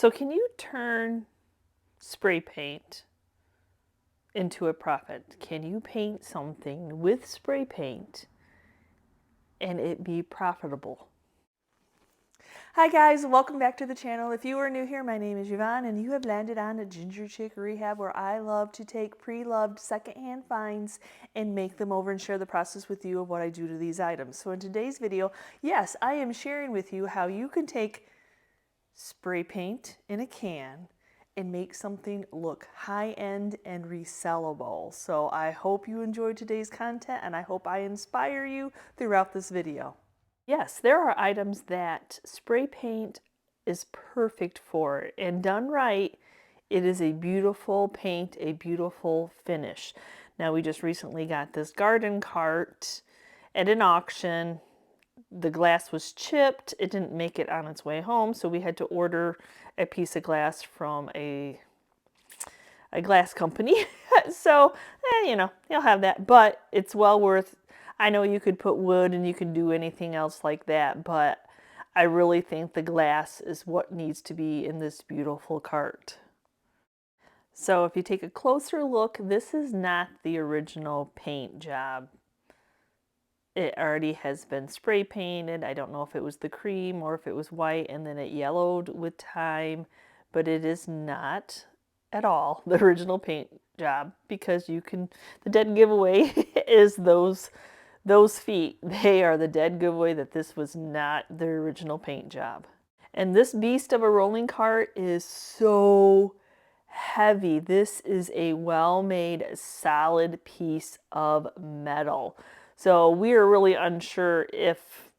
So can you turn spray paint into a profit? Can you paint something with spray paint and it be profitable? Hi guys, welcome back to the channel. If you are new here, my name is Yvonne and you have landed on a Ginger Chick Rehab, where I love to take pre-loved secondhand finds and make them over and share the process with you of what I do to these items. So in today's video, yes, I am sharing with you how you can take spray paint in a can and make something look high-end and resellable. So I hope you enjoyed today's content and I hope I inspire you throughout this video. Yes, there are items that spray paint is perfect for, and done right, it is a beautiful paint, a beautiful finish. Now we just recently got this garden cart at an auction. The glass was chipped. It didn't make it on its way home, so we had to order a piece of glass from a glass company. So, you know, you'll have that, but it's well worth. I know you could put wood and you can do anything else like that, but I really think the glass is what needs to be in this beautiful cart. So if you take a closer look, this is not the original paint job. It already has been spray painted. I don't know if it was the cream or if it was white and then it yellowed with time, but it is not at all the original paint job, because you can, the dead giveaway is those feet. They are the dead giveaway that this was not the original paint job. And this beast of a rolling cart is so heavy. This is a well-made, solid piece of metal. So we are really unsure if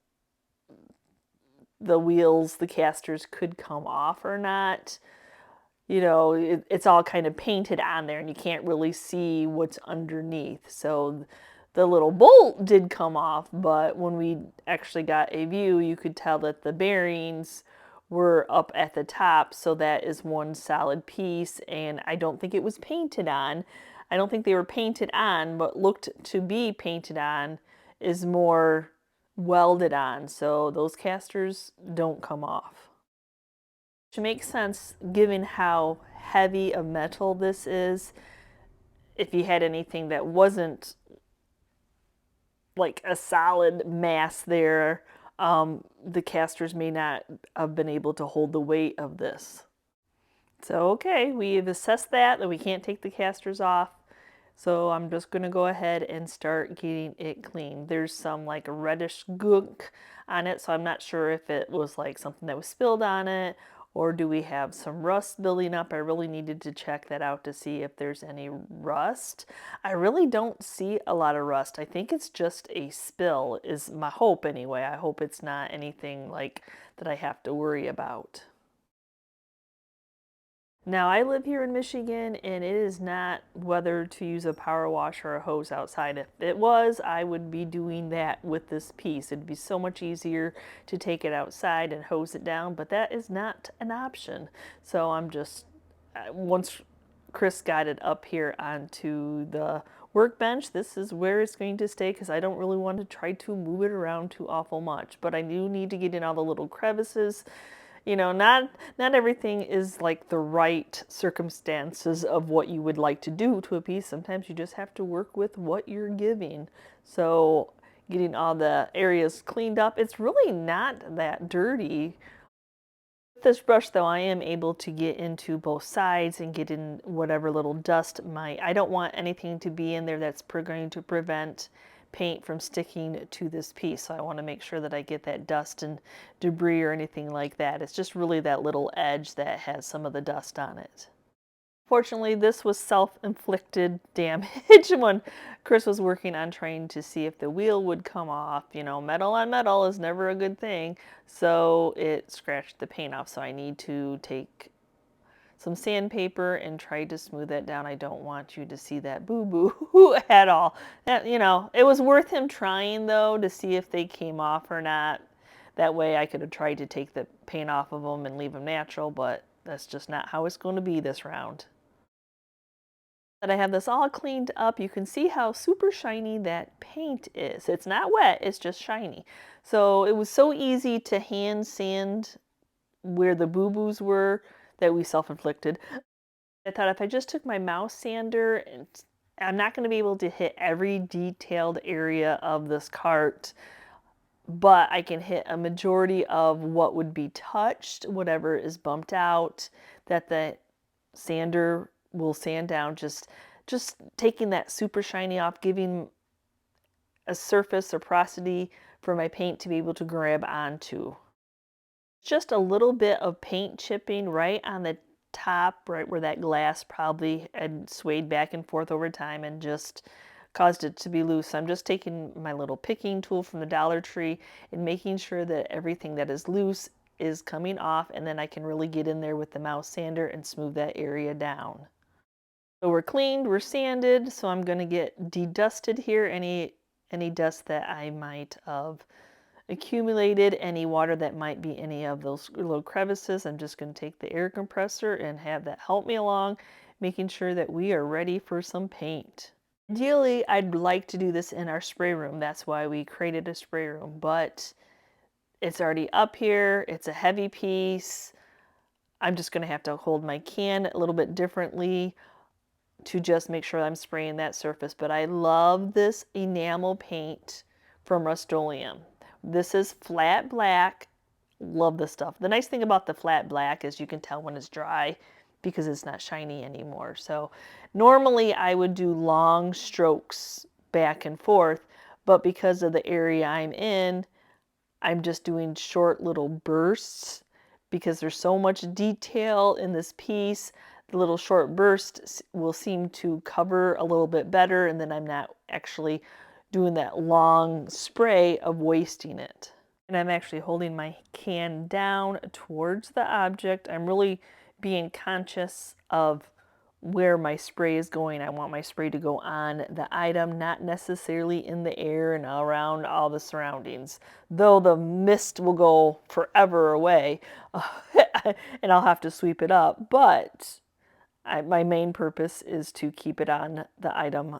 the wheels, the casters, could come off or not. You know, it's all kind of painted on there and you can't really see what's underneath. So the little bolt did come off, but when we actually got a view, you could tell that the bearings were up at the top. So that is one solid piece, and I don't think it was painted on. I don't think they were painted on, but looked to be painted on is more welded on. So those casters don't come off. Which makes sense given how heavy a metal this is. If you had anything that wasn't like a solid mass there, the casters may not have been able to hold the weight of this. So okay, we've assessed that we can't take the casters off. So I'm just going to go ahead and start getting it clean. There's some like reddish gunk on it, so I'm not sure if it was like something that was spilled on it, or do we have some rust building up? I really needed to check that out to see if there's any rust. I really don't see a lot of rust. I think it's just a spill, is my hope anyway. I hope it's not anything like that I have to worry about. Now I live here in Michigan and it is not weather to use a power wash or a hose outside. If it was, I would be doing that with this piece. It'd be so much easier to take it outside and hose it down, but that is not an option. So I'm just, once Chris got it up here onto the workbench, this is where it's going to stay, because I don't really want to try to move it around too awful much. But I do need to get in all the little crevices. You know, not everything is like the right circumstances of what you would like to do to a piece. Sometimes you just have to work with what you're giving. So getting all the areas cleaned up, it's really not that dirty. With this brush though, I am able to get into both sides and get in whatever little dust I don't want anything to be in there that's going to prevent paint from sticking to this piece. So I want to make sure that I get that dust and debris or anything like that. It's just really that little edge that has some of the dust on it. Fortunately, this was self-inflicted damage when Chris was working on trying to see if the wheel would come off. You know, metal on metal is never a good thing. So it scratched the paint off. So I need to take some sandpaper and try to smooth that down. I don't want you to see that boo-boo at all. That, you know, it was worth him trying though to see if they came off or not. That way I could have tried to take the paint off of them and leave them natural, but that's just not how it's going to be this round. That I have this all cleaned up, you can see how super shiny that paint is. It's not wet, it's just shiny. So it was so easy to hand sand where the boo-boos were that we self-inflicted. I thought if I just took my mouse sander, and I'm not going to be able to hit every detailed area of this cart, but I can hit a majority of what would be touched, whatever is bumped out, that the sander will sand down, just taking that super shiny off, giving a surface or porosity for my paint to be able to grab onto. Just a little bit of paint chipping right on the top, right where that glass probably had swayed back and forth over time and just caused it to be loose. I'm just taking my little picking tool from the Dollar Tree and making sure that everything that is loose is coming off, and then I can really get in there with the mouse sander and smooth that area down. So we're cleaned, we're sanded, so I'm going to get dedusted here, any dust that I might have accumulated, any water that might be any of those little crevices. I'm just going to take the air compressor and have that help me along, making sure that we are ready for some paint. Ideally, I'd like to do this in our spray room. That's why we created a spray room, but it's already up here. It's a heavy piece. I'm just going to have to hold my can a little bit differently to just make sure I'm spraying that surface. But I love this enamel paint from Rust-Oleum. This is flat black. Love this stuff. The nice thing about the flat black is you can tell when it's dry because it's not shiny anymore. So normally I would do long strokes back and forth, but because of the area I'm in, I'm just doing short little bursts because there's so much detail in this piece. The little short bursts will seem to cover a little bit better, and then I'm not actually doing that long spray of wasting it. And I'm actually holding my can down towards the object. I'm really being conscious of where my spray is going. I want my spray to go on the item, not necessarily in the air and around all the surroundings. Though the mist will go forever away and I'll have to sweep it up, but my main purpose is to keep it on the item.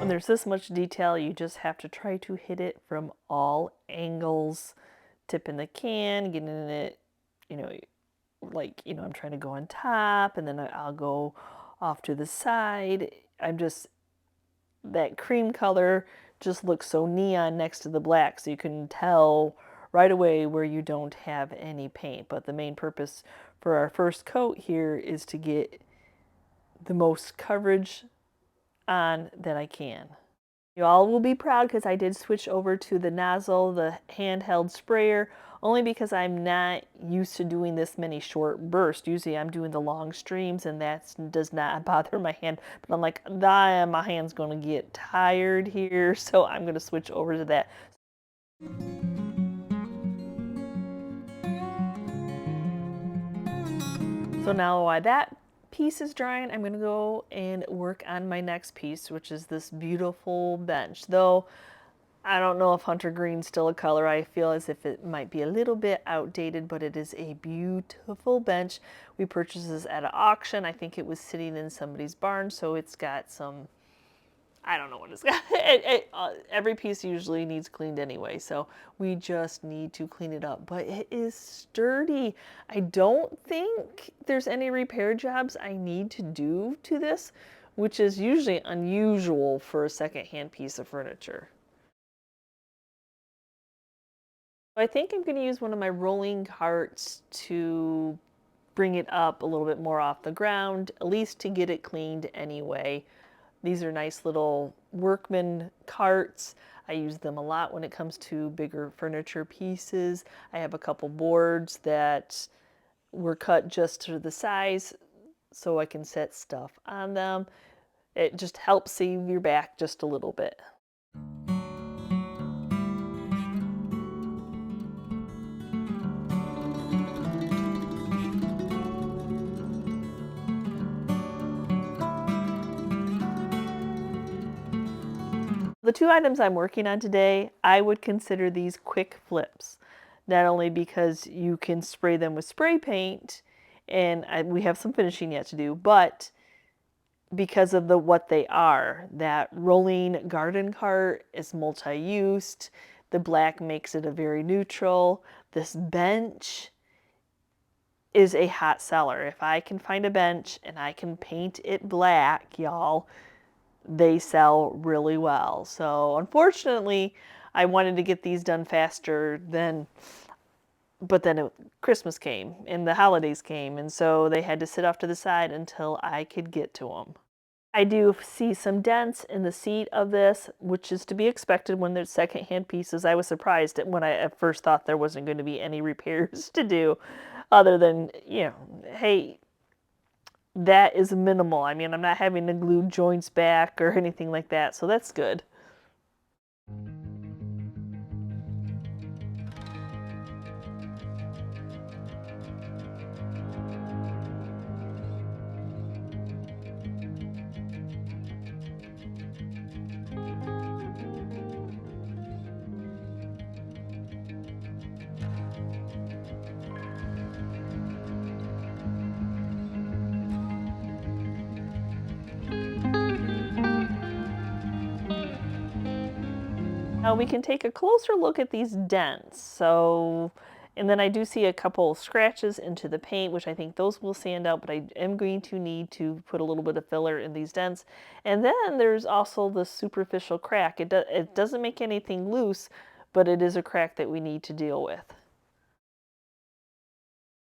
When there's this much detail, you just have to try to hit it from all angles, tipping the can, getting it, I'm trying to go on top, and then I'll go off to the side. That cream color just looks so neon next to the black, so you can tell right away where you don't have any paint. But the main purpose for our first coat here is to get the most coverage on that I can. You all will be proud because I did switch over to the nozzle, the handheld sprayer, only because I'm not used to doing this many short bursts. Usually I'm doing the long streams, and that does not bother my hand. But I'm like, my hand's going to get tired here, so I'm going to switch over to that. So now while that piece is drying, I'm going to go and work on my next piece, which is this beautiful bench. Though I don't know if hunter green's still a color. I feel as if it might be a little bit outdated, but it is a beautiful bench. We purchased this at an auction. I think it was sitting in somebody's barn, so it's got some I don't know what it's got. Every piece usually needs cleaned anyway, so we just need to clean it up. But it is sturdy. I don't think there's any repair jobs I need to do to this, which is usually unusual for a secondhand piece of furniture. I think I'm going to use one of my rolling carts to bring it up a little bit more off the ground, at least to get it cleaned anyway. These are nice little workman carts. I use them a lot when it comes to bigger furniture pieces. I have a couple boards that were cut just to the size so I can set stuff on them. It just helps save your back just a little bit. The two items I'm working on today, I would consider these quick flips. Not only because you can spray them with spray paint, and we have some finishing yet to do, but because of what they are. That rolling garden cart is multi-used. The black makes it a very neutral. This bench is a hot seller. If I can find a bench and I can paint it black, y'all, they sell really well. So unfortunately, I wanted to get these done faster but then Christmas came and the holidays came, and so they had to sit off to the side until I could get to them. I do see some dents in the seat of this, which is to be expected when there's secondhand pieces. I was surprised when I at first thought there wasn't going to be any repairs to do, other than, hey, that is minimal. I mean, I'm not having to glue joints back or anything like that, so that's good. Now we can take a closer look at these dents. And then I do see a couple scratches into the paint, which I think those will sand out, but I am going to need to put a little bit of filler in these dents. And then there's also the superficial crack. It doesn't make anything loose, but it is a crack that we need to deal with.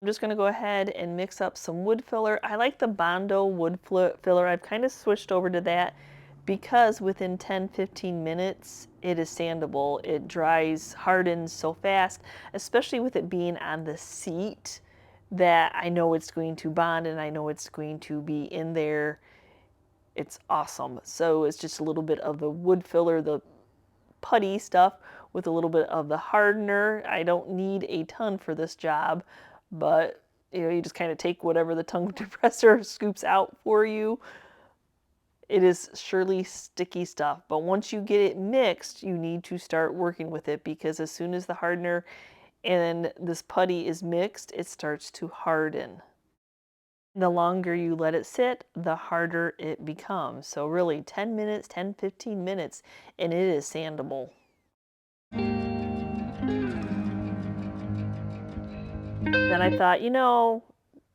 I'm just going to go ahead and mix up some wood filler. I like the Bondo wood filler. I've kind of switched over to that because within 10-15 minutes it is sandable. It dries, hardens so fast, especially with it being on the seat, that I know it's going to bond and I know it's going to be in there. It's awesome. So it's just a little bit of the wood filler, the putty stuff, with a little bit of the hardener. I don't need a ton for this job, but you just kind of take whatever the tongue depressor scoops out for you. It is surely sticky stuff, but once you get it mixed, you need to start working with it, because as soon as the hardener and this putty is mixed, it starts to harden. The longer you let it sit, the harder it becomes. So really 10 minutes, 10-15 minutes, and it is sandable. Then I thought,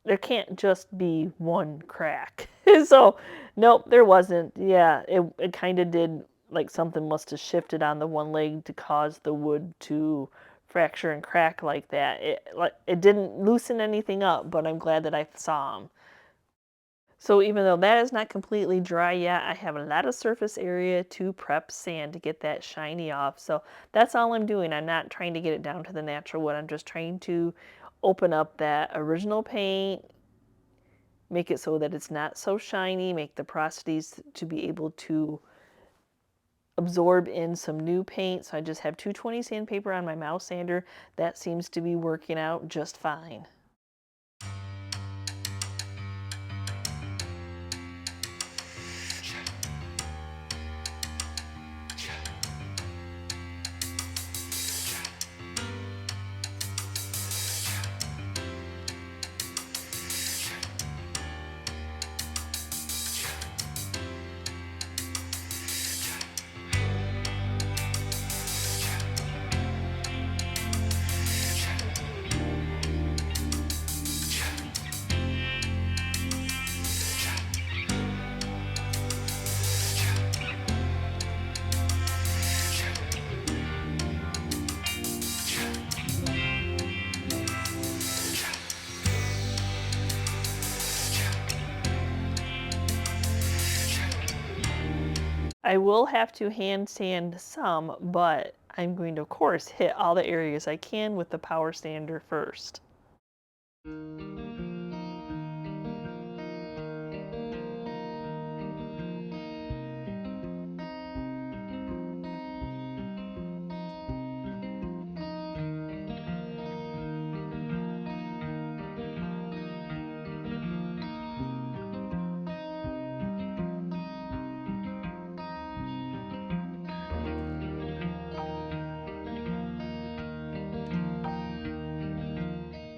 there can't just be one crack. So, nope, there wasn't. Yeah, it kind of did, like something must have shifted on the one leg to cause the wood to fracture and crack like that. It didn't loosen anything up, but I'm glad that I saw them. So even though that is not completely dry yet, I have a lot of surface area to prep sand to get that shiny off. So that's all I'm doing. I'm not trying to get it down to the natural wood. I'm just trying to open up that original paint, make it so that it's not so shiny, make the porosities to be able to absorb in some new paint. So I just have 220 sandpaper on my mouse sander. That seems to be working out just fine. I will have to hand sand some, but I'm going to, of course, hit all the areas I can with the power sander first.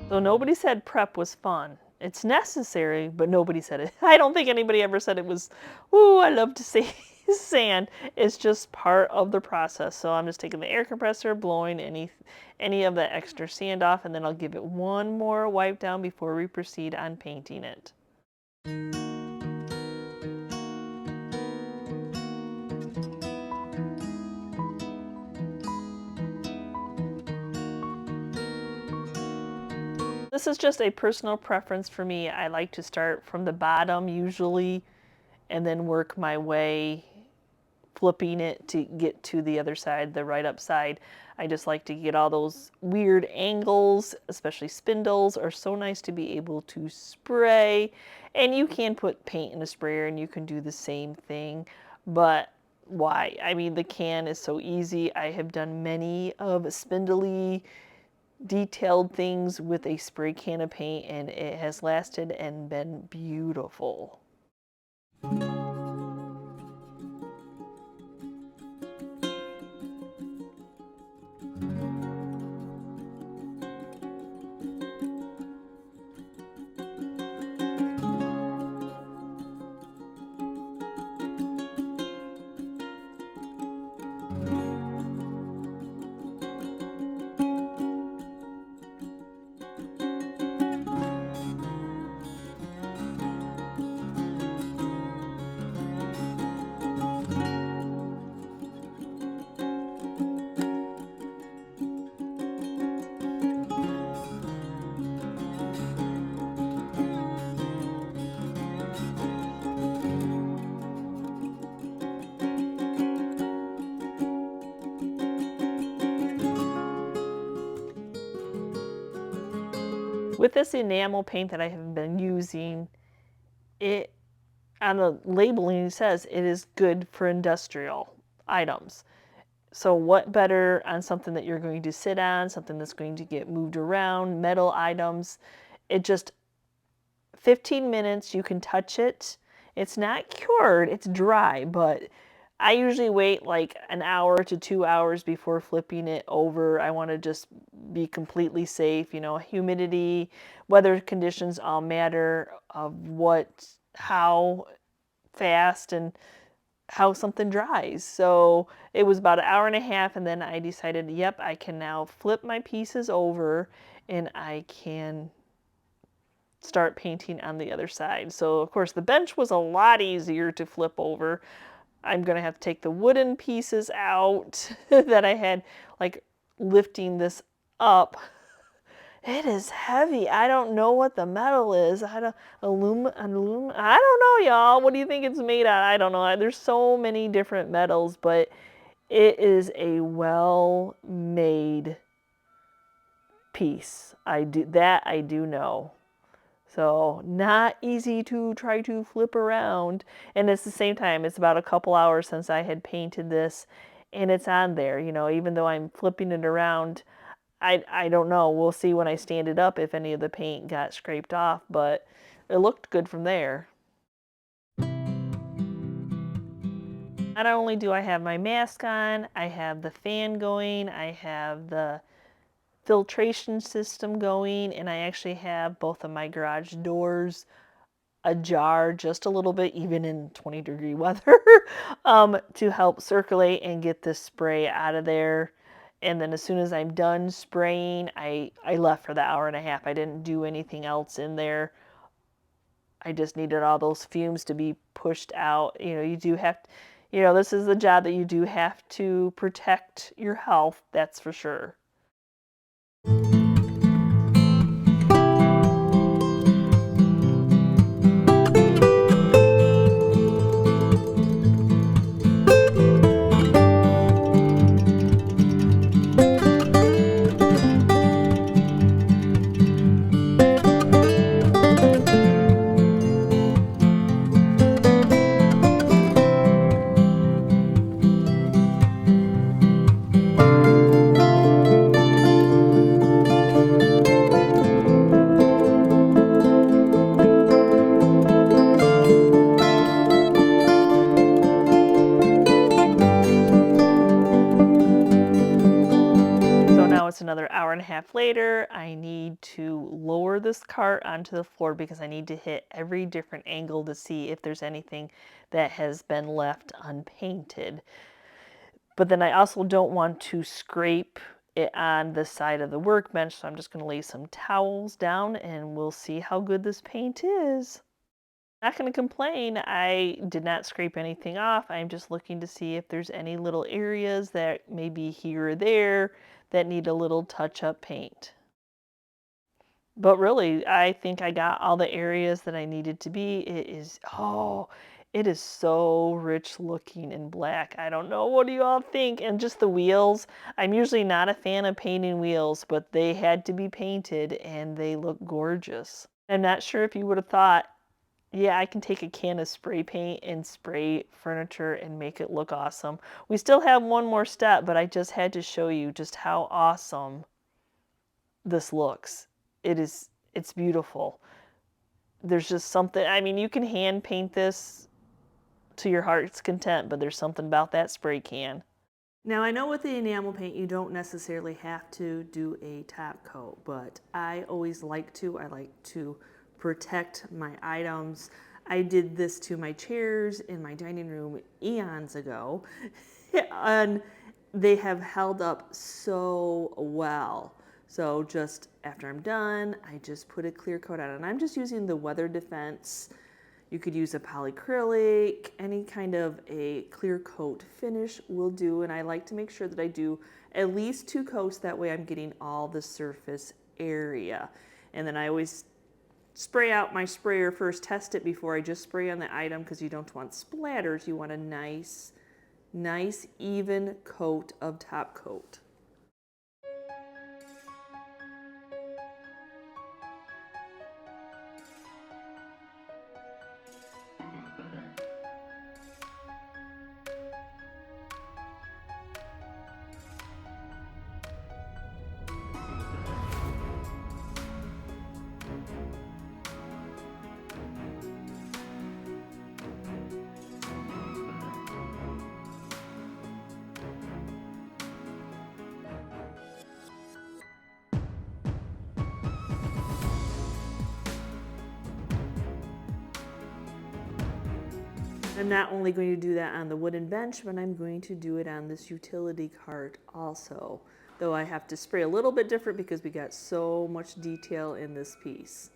So nobody said prep was fun. It's necessary, but nobody said it. I don't think anybody ever said it was, ooh, I love to see sand. It's just part of the process. So I'm just taking the air compressor, blowing any of that extra sand off, and then I'll give it one more wipe down before we proceed on painting it. This is just a personal preference for me. I like to start from the bottom usually and then work my way, flipping it to get to the other side, the right up side. I just like to get all those weird angles, especially spindles are so nice to be able to spray. And you can put paint in a sprayer and you can do the same thing, but why? I mean, the can is so easy. I have done many of spindly detailed things with a spray can of paint, and it has lasted and been beautiful. With this enamel paint that I have been using, it on the labeling says it is good for industrial items. So what better on something that you're going to sit on, something that's going to get moved around, metal items. It just 15 minutes, you can touch it. It's not cured, it's dry, but I usually wait like an hour to 2 hours before flipping it over. I want to just be completely safe. You know, humidity, weather conditions all matter of how fast and how something dries. So it was about an hour and a half, and then I decided, yep, I can now flip my pieces over and I can start painting on the other side. So of course the bench was a lot easier to flip over. I'm going to have to take the wooden pieces out that I had, like lifting this up. It is heavy. I don't know what the metal is. I don't I don't know, y'all. What do you think it's made out of? I don't know. There's so many different metals, but it is a well-made piece. I do know. So not easy to try to flip around. And it's the same time, it's about a couple hours since I had painted this, and it's on there, you know, even though I'm flipping it around. I don't know. We'll see when I stand it up if any of the paint got scraped off, but it looked good from there. Not only do I have my mask on, I have the fan going, I have the filtration system going, and I actually have both of my garage doors ajar just a little bit, even in 20-degree weather, to help circulate and get this spray out of there. And then as soon as I'm done spraying, I left for the hour and a half. I didn't do anything else in there. I just needed all those fumes to be pushed out. You know, you do have to, you know, this is the job that you do have to protect your health, that's for sure. half later, I need to lower this cart onto the floor because I need to hit every different angle to see if there's anything that has been left unpainted. But then I also don't want to scrape it on the side of the workbench, so I'm just going to lay some towels down and we'll see how good this paint is. Not going to complain. I did not scrape anything off. I'm just looking to see if there's any little areas that maybe here or there that need a little touch-up paint. But really, I think I got all the areas that I needed to be. It is, oh, it is so rich looking in black. I don't know, what do you all think? And just the wheels. I'm usually not a fan of painting wheels, but they had to be painted and they look gorgeous. I'm not sure if you would have thought, yeah, I can take a can of spray paint and spray furniture and make it look awesome. We still have one more step, but I just had to show you just how awesome this looks. It's beautiful. There's just something, I mean, you can hand paint this to your heart's content, but there's something about that spray can. Now, I know with the enamel paint, you don't necessarily have to do a top coat, but I always like to. I like to protect my items. I did this to my chairs in my dining room eons ago, and they have held up so well. So just after I'm done, I just put a clear coat on, and I'm just using the weather defense. You could use a polyacrylic, any kind of a clear coat finish will do, and I like to make sure that I do at least 2 coats, that way I'm getting all the surface area. And then I always spray out my sprayer first, test it before I just spray on the item, because you don't want splatters. You want a nice even coat of top coat. I'm not only going to do that on the wooden bench, but I'm going to do it on this utility cart also. Though I have to spray a little bit different because we got so much detail in this piece.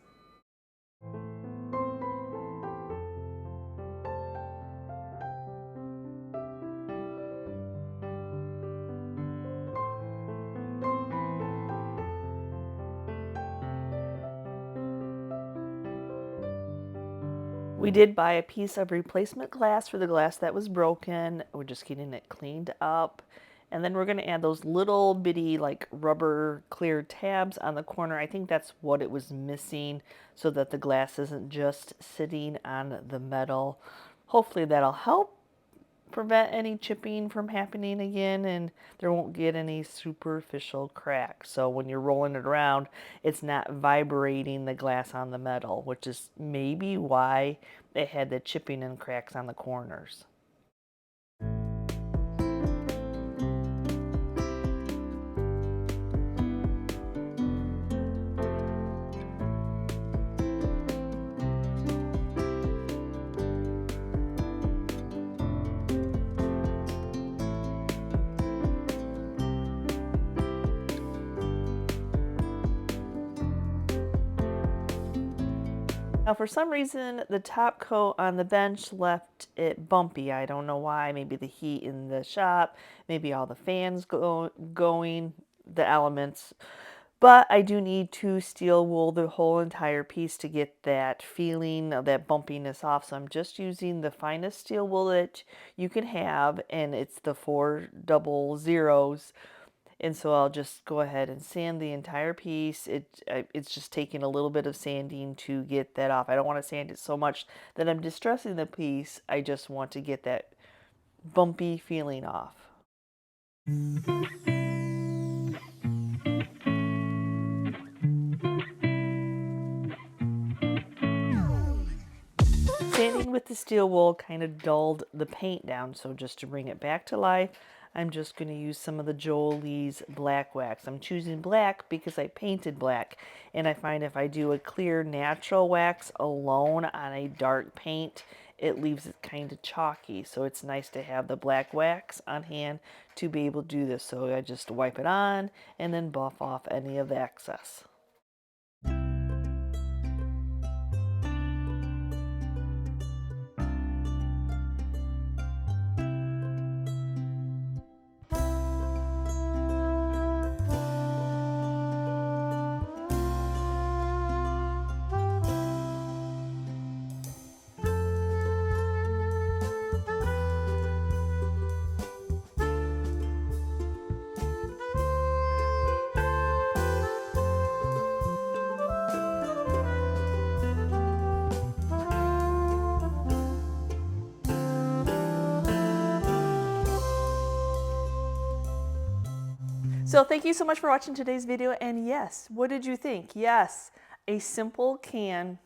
We did buy a piece of replacement glass for the glass that was broken. We're just getting it cleaned up. And then we're going to add those little bitty like rubber clear tabs on the corner. I think that's what it was missing, so that the glass isn't just sitting on the metal. Hopefully that'll help prevent any chipping from happening again, and there won't get any superficial cracks. So when you're rolling it around, it's not vibrating the glass on the metal, which is maybe why it had the chipping and cracks on the corners. Now, for some reason, the top coat on the bench left it bumpy. I don't know why. Maybe the heat in the shop, maybe all the fans going, the elements. But I do need to steel wool the whole entire piece to get that feeling of that bumpiness off. So I'm just using the finest steel wool that you can have, and it's the 400. And so I'll just go ahead and sand the entire piece. It's just taking a little bit of sanding to get that off. I don't want to sand it so much that I'm distressing the piece. I just want to get that bumpy feeling off. Sanding with the steel wool kind of dulled the paint down, so just to bring it back to life, I'm just going to use some of the Jolie's black wax. I'm choosing black because I painted black, and I find if I do a clear natural wax alone on a dark paint, it leaves it kind of chalky. So it's nice to have the black wax on hand to be able to do this. So I just wipe it on and then buff off any of the excess. So thank you so much for watching today's video, and yes, what did you think? Yes, a simple can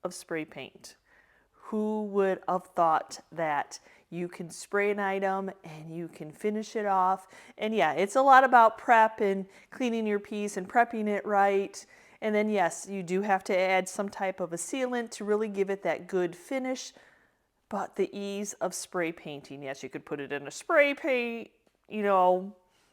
of spray paint. Who would have thought that you can spray an item and you can finish it off? And yeah, it's a lot about prep and cleaning your piece and prepping it right. And then yes, you do have to add some type of a sealant to really give it that good finish. But the ease of spray painting, yes, you could put it in a spray paint,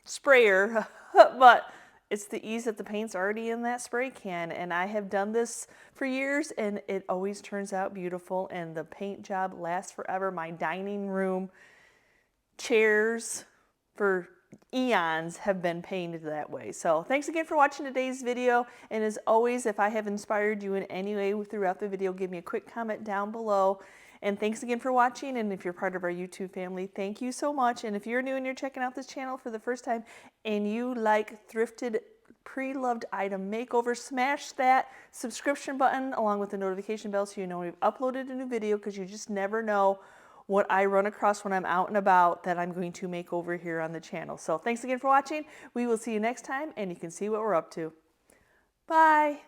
sprayer, but it's the ease that the paint's already in that spray can. And I have done this for years and it always turns out beautiful, and the paint job lasts forever. My dining room chairs for eons have been painted that way. So thanks again for watching today's video, and as always, if I have inspired you in any way throughout the video, give me a quick comment down below. And thanks again for watching, and if you're part of our YouTube family, thank you so much. And if you're new and you're checking out this channel for the first time and you like thrifted pre-loved item makeover, smash that subscription button along with the notification bell so you know we've uploaded a new video, because you just never know what I run across when I'm out and about that I'm going to make over here on the channel. So thanks again for watching. We will see you next time, and you can see what we're up to. Bye.